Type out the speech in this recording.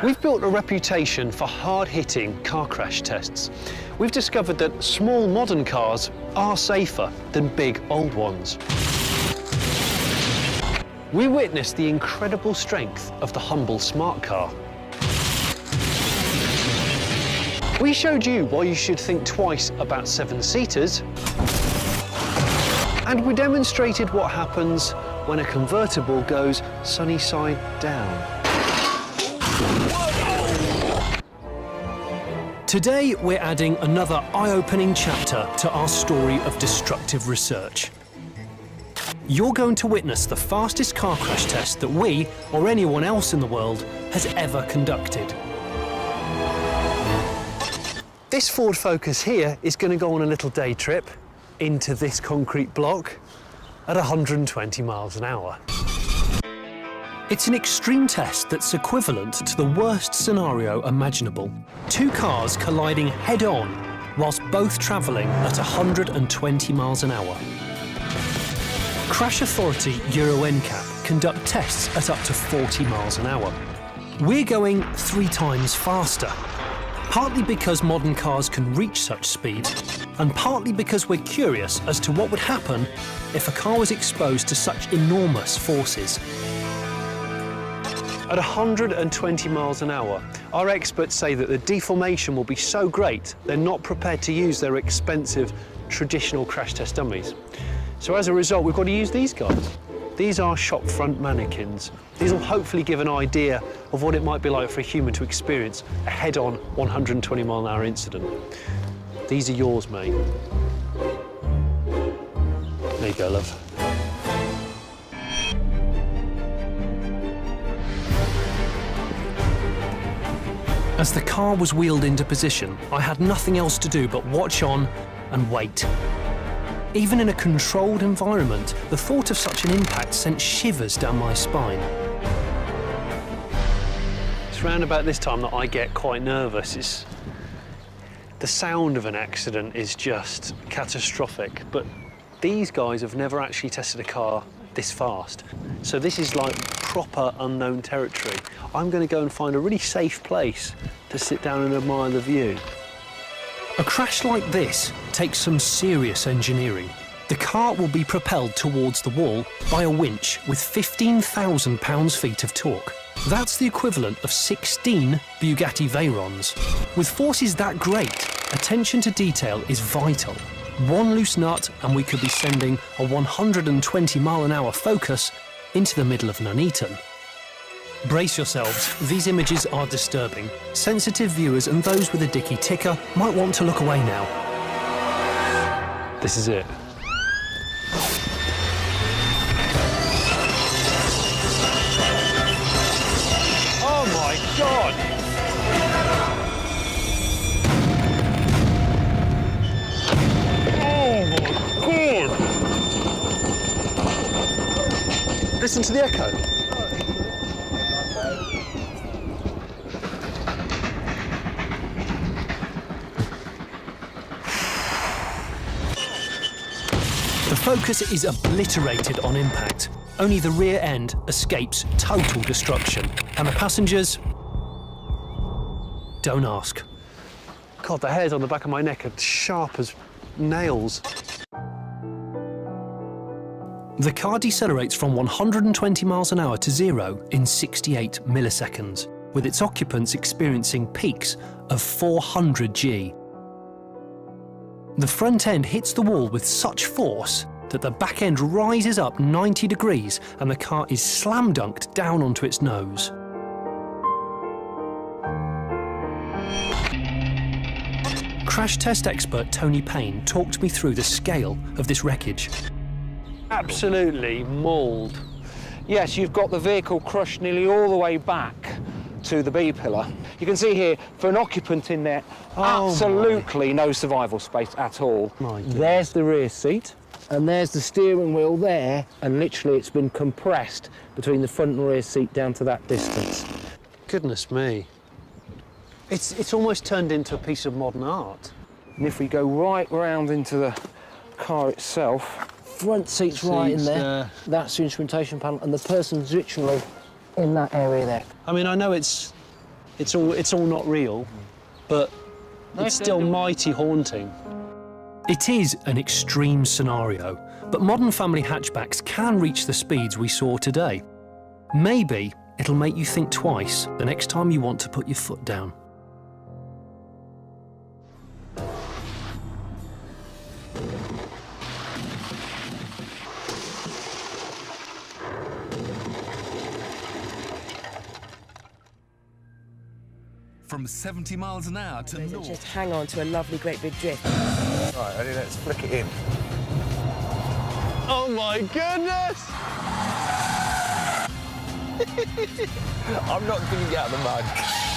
We've built a reputation for hard-hitting car crash tests. We've discovered that small modern cars are safer than big old ones. We witnessed the incredible strength of the humble smart car. We showed you why you should think twice about seven-seaters. And we demonstrated what happens when a convertible goes sunny side down. Today, we're adding another eye-opening chapter to our story of destructive research. You're going to witness the fastest car crash test that we, or anyone else in the world, has ever conducted. This Ford Focus here is going to go on a little day trip into this concrete block at 120 miles an hour. It's an extreme test that's equivalent to the worst scenario imaginable. Two cars colliding head-on whilst both travelling at 120 miles an hour. Crash Authority Euro NCAP conduct tests at up to 40 miles an hour. We're going 3 times faster, partly because modern cars can reach such speed, and partly because we're curious as to what would happen if a car was exposed to such enormous forces. At 120 miles an hour, our experts say that the deformation will be so great they're not prepared to use their expensive traditional crash test dummies. So as a result, we've got to use these guys. These are shop front mannequins. These will hopefully give an idea of what it might be like for a human to experience a head-on 120 mile an hour incident. These are yours, mate. There you go, love. As the car was wheeled into position, I had nothing else to do but watch on and wait. Even in a controlled environment, the thought of such an impact sent shivers down my spine. It's round about this time that I get quite nervous. The sound of an accident is just catastrophic, but these guys have never actually tested a car this fast. So this is like proper unknown territory. I'm going to go and find a really safe place to sit down and admire the view. A crash like this takes some serious engineering. The car will be propelled towards the wall by a winch with 15,000 pounds-feet of torque. That's the equivalent of 16 Bugatti Veyrons. With forces that great, attention to detail is vital. One loose nut and we could be sending a 120 mile an hour Focus into the middle of Nuneaton. Brace yourselves, these images are disturbing. Sensitive viewers and those with a dicky ticker might want to look away now. This is it. Oh my God! Oh my God! Listen to the echo. The Focus is obliterated on impact. Only the rear end escapes total destruction. And the passengers? Don't ask. God, the hairs on the back of my neck are sharp as nails. The car decelerates from 120 miles an hour to 0 in 68 milliseconds, with its occupants experiencing peaks of 400 G. The front end hits the wall with such force that the back end rises up 90 degrees and the car is slam dunked down onto its nose. Crash test expert Tony Payne talked me through the scale of this wreckage. Absolutely mauled. Yes, you've got the vehicle crushed nearly all the way back to the B-pillar. You can see here, for an occupant in there, absolutely no survival space at all. There's the rear seat, and there's the steering wheel there, and literally it's been compressed between the front and rear seat down to that distance. Goodness me. It's almost turned into a piece of modern art. And if we go right round into the car itself, front seat's right in there. That's the instrumentation panel, and the person's literally in that area there. I mean, I know it's It's all not real, but it's still mighty haunting. It is an extreme scenario, but modern family hatchbacks can reach the speeds we saw today. Maybe it'll make you think twice the next time you want to put your foot down. From 70 miles an hour to north. Just hang on to a lovely great big drift. Right, ready, let's flick it in. Oh my goodness! I'm not going to get out of the mud.